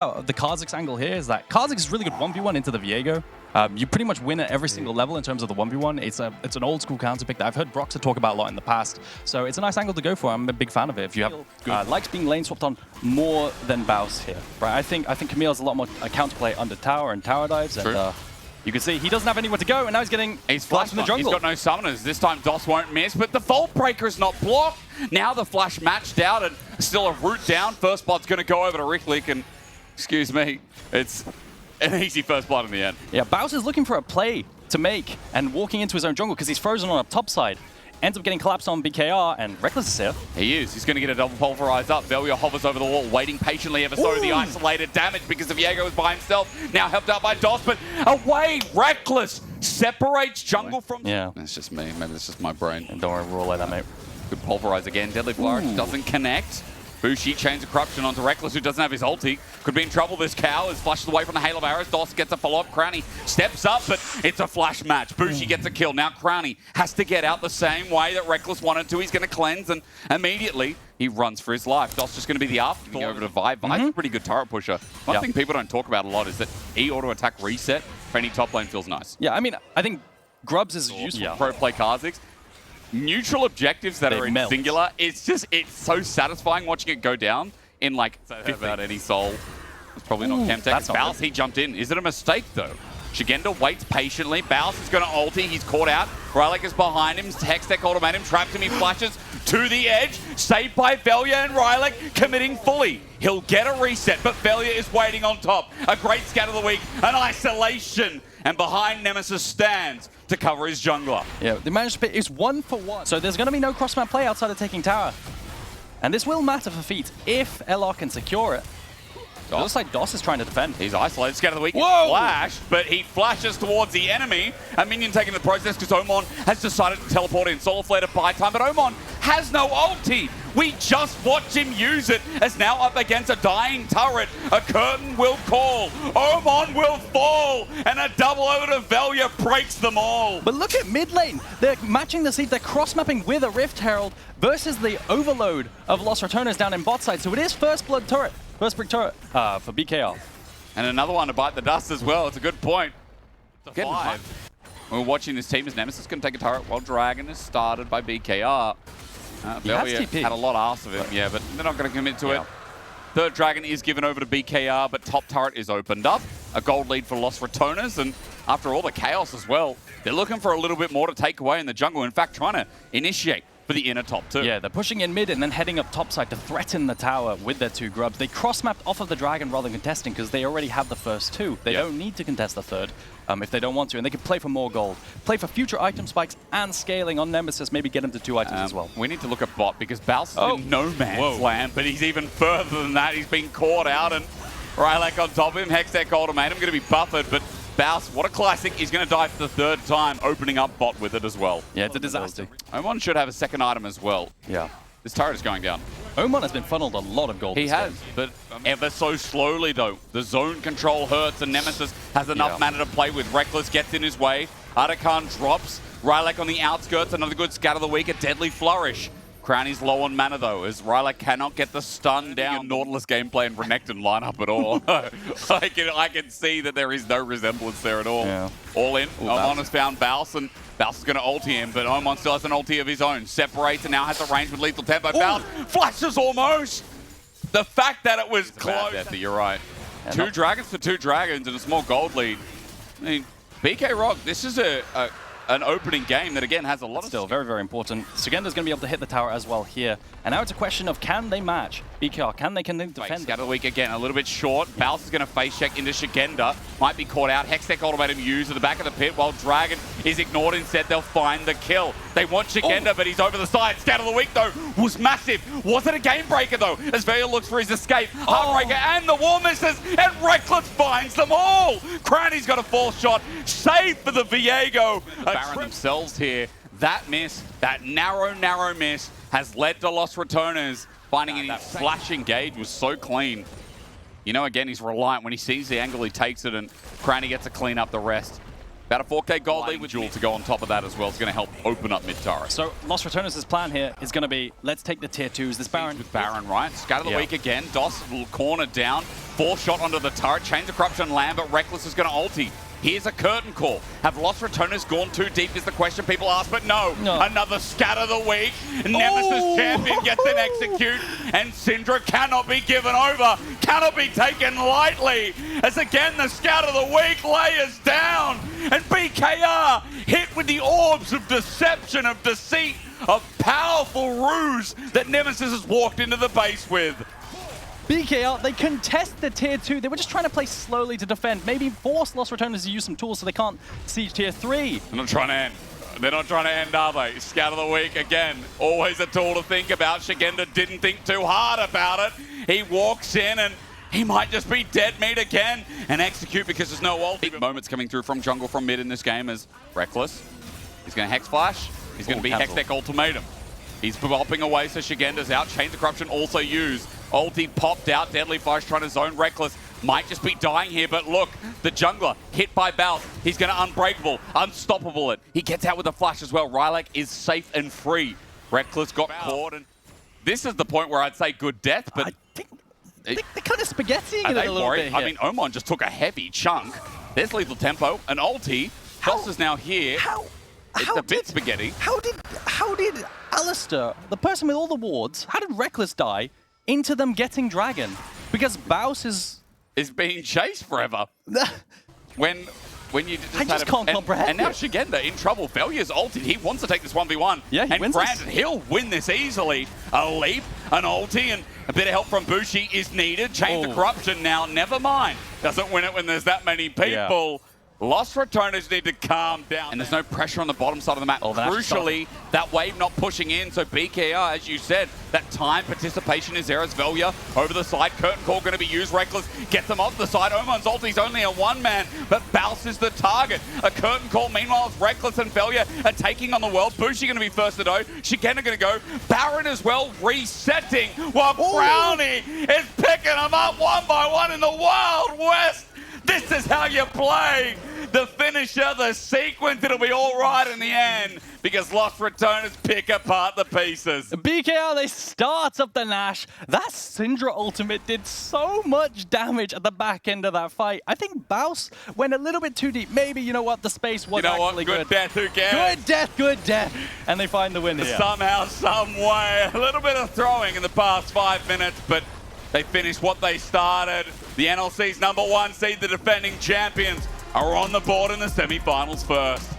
The Kha'Zix angle here is that Kha'Zix is really good 1v1 into the Viego. You pretty much win at every single level in terms of the 1v1. It's an old school counter pick that I've heard Broxah talk about a lot in the past. So it's a nice angle to go for. I'm a big fan of it. If you have likes being lane swapped on more than Baus here, right? I think Camille's a lot more counterplay under tower and tower dives. True. And you can see he doesn't have anywhere to go, and now he's getting flashed from the jungle. He's got no summoners. This time DOS won't miss, but the Vault Breaker is not blocked. Now the flash matched out and still a root down. First blood's going to go over to Ricklick, and excuse me, it's an easy first blood in the end. Yeah, Baus is looking for a play to make and walking into his own jungle because he's frozen on a top side. Ends up getting collapsed on BKR, and Reckless is here. He is. He's going to get a double pulverize up. Velia hovers over the wall, waiting patiently ever so. The isolated damage because the Viego is by himself. Now helped out by DOS, but away! Reckless separates jungle from... Yeah. It's just me. Maybe it's just my brain. And don't worry, we'll roll like that, mate. Good pulverize again. Deadly Flourish doesn't connect. Bushi chains of corruption onto Reckless, who doesn't have his ulti. Could be in trouble. This cow is flashed away from the hail of arrows. DOS gets a follow-up. Crowny steps up, but it's a flash match. Bushi gets a kill. Now Crowny has to get out the same way that Reckless wanted to. He's going to cleanse, and immediately he runs for his life. DOS just going to be the afterthought over to Vive. Vive's a pretty good turret pusher. One thing people don't talk about a lot is that E-auto-attack reset for any top lane feels nice. Yeah, I mean, I think Grubs is useful. Pro play Kha'Zix. Neutral objectives that are in singular, it's so satisfying watching it go down in like without any soul. It's probably not Chemtech. Baus, he jumped in. Is it a mistake though? Shigenda waits patiently. Baus is going to ulti. He's caught out. Rylek is behind him. Hextech ultimatum trapped him. He flashes to the edge. Saved by Velia, and Rylek committing fully. He'll get a reset, but Velia is waiting on top. A great scatter of the week. An isolation. And behind Nemesis stands to cover his jungler. Yeah, the managed pit is 1-for-1. So there's going to be no cross-map play outside of taking tower. And this will matter for Feet if LR can secure it. It looks like DOS is trying to defend. He's isolated. Scatter of the week. Flash, but he flashes towards the enemy. A minion taking the process because Omon has decided to teleport in. Solar Flare to buy time, but Omon has no ulti. We just watch him use it as now up against a dying turret. A curtain will call. Omon will fall, and a double over to Velia breaks them all. But look at mid lane. They're matching the seed. They're cross-mapping with a Rift Herald versus the overload of Los Ratones down in bot side. So it is first blood turret. First brick turret for BKR. And another one to bite the dust as well. It's a good point. It's a 5. We're watching this team as Nemesis going to take a turret while Dragon is started by BKR. Velia had a lot asked of him, yeah, but they're not going to commit to it. Third Dragon is given over to BKR, but top turret is opened up. A gold lead for Los Ratones, and after all the chaos as well, they're looking for a little bit more to take away in the jungle. In fact, trying to initiate for the inner top too. Yeah, they're pushing in mid and then heading up top side to threaten the tower with their 2 grubs. They cross-mapped off of the Dragon rather than contesting because they already have the first 2. They don't need to contest the third if they don't want to, and they can play for more gold. Play for future item spikes and scaling on Nemesis, maybe get him to 2 items as well. We need to look at bot because Baus is in no man's land, but he's even further than that. He's been caught out, and Rylek on top of him. Hextech ultimatum going to be buffered, but Baus, what a classic. He's going to die for the 3rd time, opening up bot with it as well. Yeah, it's a disaster. Omon should have a second item as well. Yeah. This turret is going down. Omon has been funneled a lot of gold. He has, but ever so slowly though. The zone control hurts, and Nemesis has enough mana to play with. Reckless gets in his way. Atakan drops. Rylek on the outskirts, another good scatter of the week, a deadly flourish. Crowny's low on mana though, as Rylek cannot get the stun down. Nautilus gameplay and Renekton line up at all. I can see that there is no resemblance there at all. Yeah. All in. Omon has found Baus, and Baus is going to ulti him, but Omon still has an ulti of his own. Separates and now has a range with lethal tempo. Baus flashes almost. The fact that it was close. You're right. Yeah, 2 dragons for 2 dragons and a small gold lead. I mean, ROG, this is an opening game that, again, has a lot of... Still, very, very important. Shigenda's going to be able to hit the tower as well here. And now it's a question of, can they match BKR? Can they defend? Scatter the week again, a little bit short. Baus is going to face check into Shigenda. Might be caught out. Hextech ultimatum used at the back of the pit while Dragon is ignored. Instead, they'll find the kill. They want Shigenda, but he's over the side. Scatter the week, though, was massive. Was it a game breaker, though? As Velia looks for his escape. Heartbreaker and the wall misses, and Reckless finds them all. Crowny's got a fall shot. Save for the Viego. Baron themselves here. That miss, that narrow miss, has led to Los Ratones finding that flash engage was so clean. You know, again, he's reliant. When he sees the angle, he takes it, and Crowny gets to clean up the rest. About a 4K gold lead with Jewel to go on top of that as well. It's going to help open up mid-turret. So Los Ratones' plan here is going to be, let's take the tier 2s. This Baron. With Baron, right? Scatter the weak again. Dos will corner down. 4 shot onto the turret. Chains of Corruption land, but Reckless is going to ulti. Here's a curtain call. Have Los Ratones gone too deep is the question people ask, but no. Another scatter the weak. Nemesis champion gets an execute, and Syndra cannot be given over, cannot be taken lightly, as again the scatter the weak layers down, and BKR hit with the orbs of deception, of deceit, of powerful ruse that Nemesis has walked into the base with. BKR, they contest the tier 2. They were just trying to play slowly to defend. Maybe force Los Ratones to use some tools so they can't siege tier 3. They're not trying to end. They're not trying to end, are they? Scatter the weak again. Always a tool to think about. Shigenda didn't think too hard about it. He walks in and he might just be dead meat again and execute because there's no ult. Big moments coming through from jungle, from mid in this game as Reckless. He's going to Hex Flash. He's going to be Hex Deck Ultimatum. He's bopping away, so Shigenda's out. Chains of Corruption also used. Ulti popped out. Deadly Flash trying to zone Reckless. Might just be dying here, but look, the jungler hit by Baus. He's going to unbreakable, unstoppable it. He gets out with a flash as well. Rylak is safe and free. Reckless got caught, and this is the point where I'd say good death, but... I think they're kind of spaghettiing it a little bit here. I mean, Oman just took a heavy chunk. There's lethal tempo, an ulti. Dos is now here. It's a bit spaghetti. How did Alistair, the person with all the wards, how did Reckless die into them getting Dragon? Because Baus is being chased forever. when you just can't comprehend. And now Shigenda in trouble. Failures ulted. He wants to take this 1v1. Yeah, he wins granted, this. He'll win this easily. A leap, an ulti, and a bit of help from Bushi is needed. Chains of Corruption now, never mind. Doesn't win it when there's that many people. Los Ratones need to calm down. And there's no pressure on the bottom side of the map. Crucially, that wave not pushing in. So BKR, as you said, that time participation is there as Velya over the side. Curtain call going to be used. Reckless gets them off the side. Oman's ulti's only a one-man, but Baus is the target. A curtain call. Meanwhile, Reckless and Velya are taking on the world. Bushi going to be first to go. Shigenda going to go. Baron as well, resetting, while Brownie is picking them up one by one in the Wild West. This is how you play the finisher, the sequence. It'll be all right in the end because Los Ratones pick apart the pieces. BKR, they start up the Nash. That Syndra ultimate did so much damage at the back end of that fight. I think Baus went a little bit too deep. Maybe, you know what, the space was actually good. Good death, who cares? Good death. And they find the win here. Somehow, some way. A little bit of throwing in the past 5 minutes, but they finished what they started. The NLC's #1 seed, the defending champions, are on the board in the semi-finals first.